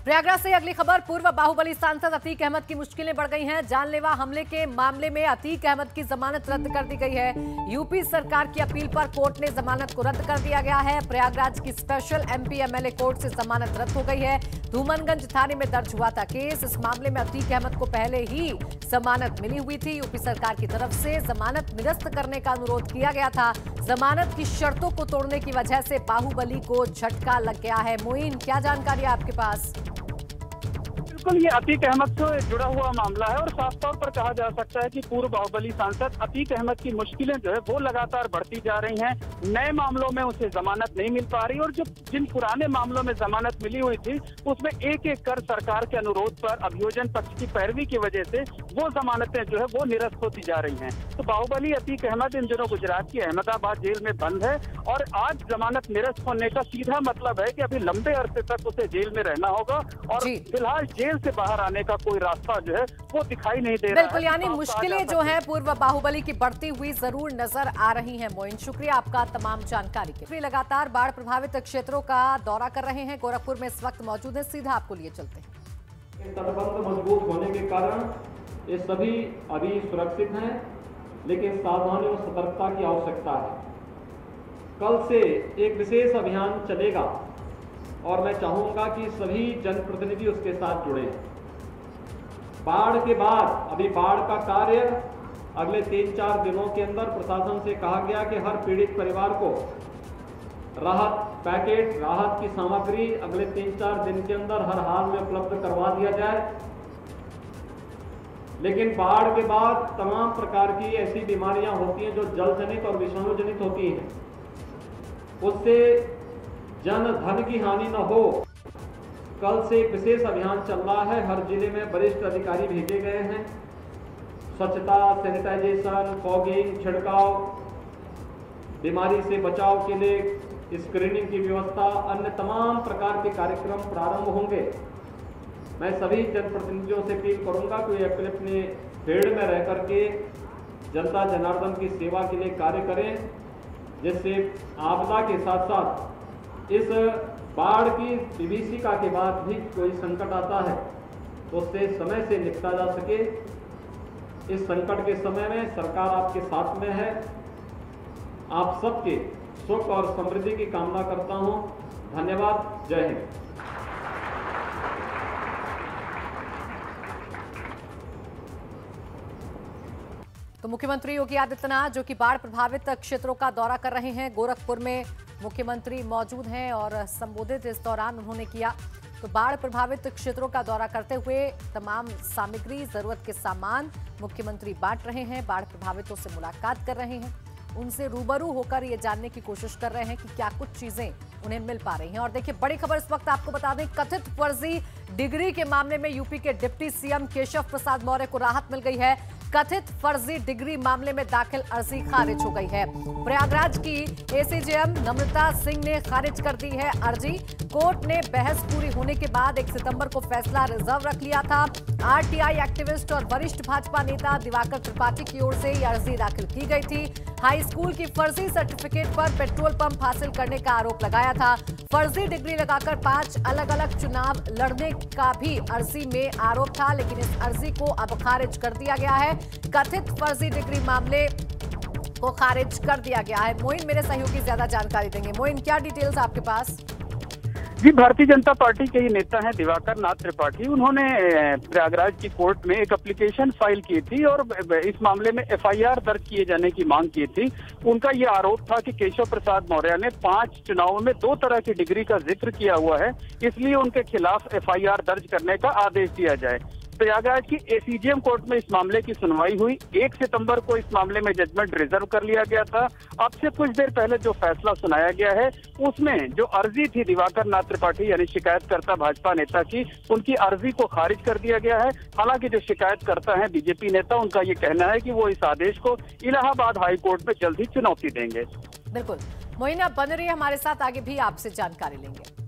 प्रयागराज से अगली खबर। पूर्व बाहुबली सांसद अतीक अहमद की मुश्किलें बढ़ गई हैं। जानलेवा हमले के मामले में अतीक अहमद की जमानत रद्द कर दी गई है। यूपी सरकार की अपील पर कोर्ट ने जमानत को रद्द कर दिया गया है। प्रयागराज की स्पेशल एमपी एमएलए कोर्ट से जमानत रद्द हो गई है। धूमनगंज थाने में दर्ज हुआ था केस। इस मामले में अतीक अहमद को पहले ही जमानत मिली हुई थी। यूपी सरकार की तरफ से जमानत निरस्त करने का अनुरोध किया गया था। जमानत की शर्तों को तोड़ने की वजह से बाहुबली को झटका लग गया है। मोइन, क्या जानकारी है आपके पास? बिल्कुल, ये अतीक अहमद से जुड़ा हुआ मामला है और साफ तौर पर कहा जा सकता है कि पूर्व बाहुबली सांसद अतीक अहमद की मुश्किलें जो है वो लगातार बढ़ती जा रही हैं। नए मामलों में उसे जमानत नहीं मिल पा रही और जो जिन पुराने मामलों में जमानत मिली हुई थी उसमें एक एक कर सरकार के अनुरोध पर अभियोजन पक्ष की पैरवी की वजह से वो जमानतें जो है वो निरस्त होती जा रही हैं। तो बाहुबली अतीक अहमद इन दिनों गुजरात की अहमदाबाद जेल में बंद है और आज जमानत निरस्त होने का सीधा मतलब है कि अभी लंबे अरसे तक उसे जेल में रहना होगा और फिलहाल जेल से बाहर आने का कोई रास्ता जो है वो दिखाई नहीं दे रहा है। बिल्कुल, यानी मुश्किलें जो है पूर्व बाहुबली की बढ़ती हुई जरूर नजर आ रही हैं। मोइन, शुक्रिया आपका तमाम जानकारी के लिए। लगातार बाढ़ प्रभावित क्षेत्रों का दौरा कर रहे हैं। गोरखपुर में इस वक्त मौजूद है, सीधा आपको लिए चलते हैं। तटबंध मजबूत होने के कारण ये सभी अभी सुरक्षित हैं, लेकिन सावधानी और सतर्कता की आवश्यकता है। कल से एक विशेष अभियान चलेगा और मैं चाहूंगा कि सभी जनप्रतिनिधि उसके साथ जुड़े। बाढ़ के बाद अभी बाढ़ का कार्य अगले 3-4 दिनों के अंदर प्रशासन से कहा गया कि हर पीड़ित परिवार को राहत पैकेट, राहत की सामग्री अगले 3-4 दिन के अंदर हर हाल में उपलब्ध करवा दिया जाए। लेकिन बाढ़ के बाद तमाम प्रकार की ऐसी बीमारियां होती हैं जो जल जनित और विषाणु जनित होती हैं। उससे जन धन की हानि न हो, कल से एक विशेष अभियान चल रहा है। हर जिले में वरिष्ठ अधिकारी भेजे गए हैं। स्वच्छता, सैनिटाइजेशन, फॉगिंग, छिड़काव, बीमारी से बचाव के लिए स्क्रीनिंग की व्यवस्था, अन्य तमाम प्रकार के कार्यक्रम प्रारंभ होंगे। मैं सभी जनप्रतिनिधियों से अपील करूंगा कि वे अपने फील्ड में रह करके जनता जनार्दन की सेवा के लिए कार्य करें, जिससे आपदा के साथ साथ इस बाढ़ की विभीषिका के बाद भी कोई संकट आता है तो उससे समय से निपटा जा सके। इस संकट के समय में सरकार आपके साथ में है। आप सबके सुख और समृद्धि की कामना करता हूं। धन्यवाद। जय हिंद। तो मुख्यमंत्री योगी आदित्यनाथ जो कि बाढ़ प्रभावित क्षेत्रों का दौरा कर रहे हैं, गोरखपुर में मुख्यमंत्री मौजूद हैं और संबोधित इस दौरान उन्होंने किया। तो बाढ़ प्रभावित क्षेत्रों का दौरा करते हुए तमाम सामग्री, जरूरत के सामान मुख्यमंत्री बांट रहे हैं। बाढ़ प्रभावितों से मुलाकात कर रहे हैं, उनसे रूबरू होकर ये जानने की कोशिश कर रहे हैं कि क्या कुछ चीजें उन्हें मिल पा रही हैं। और देखिए, बड़ी खबर इस वक्त आपको बता दें, कथित फर्जी डिग्री के मामले में यूपी के डिप्टी सीएम केशव प्रसाद मौर्य को राहत मिल गई है। कथित फर्जी डिग्री मामले में दाखिल अर्जी खारिज हो गई है। प्रयागराज की एसीजेएम नम्रता सिंह ने खारिज कर दी है अर्जी। कोर्ट ने बहस पूरी होने के बाद 1 सितंबर को फैसला रिजर्व रख लिया था। आरटीआई एक्टिविस्ट और वरिष्ठ भाजपा नेता दिवाकर त्रिपाठी की ओर से यह अर्जी दाखिल की गई थी। हाई स्कूल की फर्जी सर्टिफिकेट पर पेट्रोल पंप हासिल करने का आरोप लगाया था। फर्जी डिग्री लगाकर 5 अलग-अलग चुनाव लड़ने का भी अर्जी में आरोप था, लेकिन इस अर्जी को अब खारिज कर दिया गया है। कथित फर्जी डिग्री मामले को खारिज कर दिया गया है। मोइन, मेरे सहयोगी ज्यादा जानकारी देंगे। मोइन, क्या डिटेल्स आपके पास? जी, भारतीय जनता पार्टी के ही नेता हैं दिवाकर नाथ त्रिपाठी। उन्होंने प्रयागराज की कोर्ट में एक एप्लीकेशन फाइल की थी और इस मामले में एफआईआर दर्ज किए जाने की मांग की थी। उनका ये आरोप था कि केशव प्रसाद मौर्य ने 5 चुनावों में 2 तरह की डिग्री का जिक्र किया हुआ है, इसलिए उनके खिलाफ एफआईआर दर्ज करने का आदेश दिया जाए। प्रयागराज की एसीजेएम कोर्ट में इस मामले की सुनवाई हुई। 1 सितंबर को इस मामले में जजमेंट रिजर्व कर लिया गया था। अब से कुछ देर पहले जो फैसला सुनाया गया है उसमें जो अर्जी थी दिवाकर नाथ त्रिपाठी यानी शिकायतकर्ता भाजपा नेता की, उनकी अर्जी को खारिज कर दिया गया है। हालांकि जो शिकायतकर्ता है बीजेपी नेता, उनका ये कहना है कि वो इस आदेश को इलाहाबाद हाई कोर्ट में जल्द ही चुनौती देंगे। बिल्कुल, मोइन, आप बने रहिए हमारे साथ, आगे भी आपसे जानकारी लेंगे।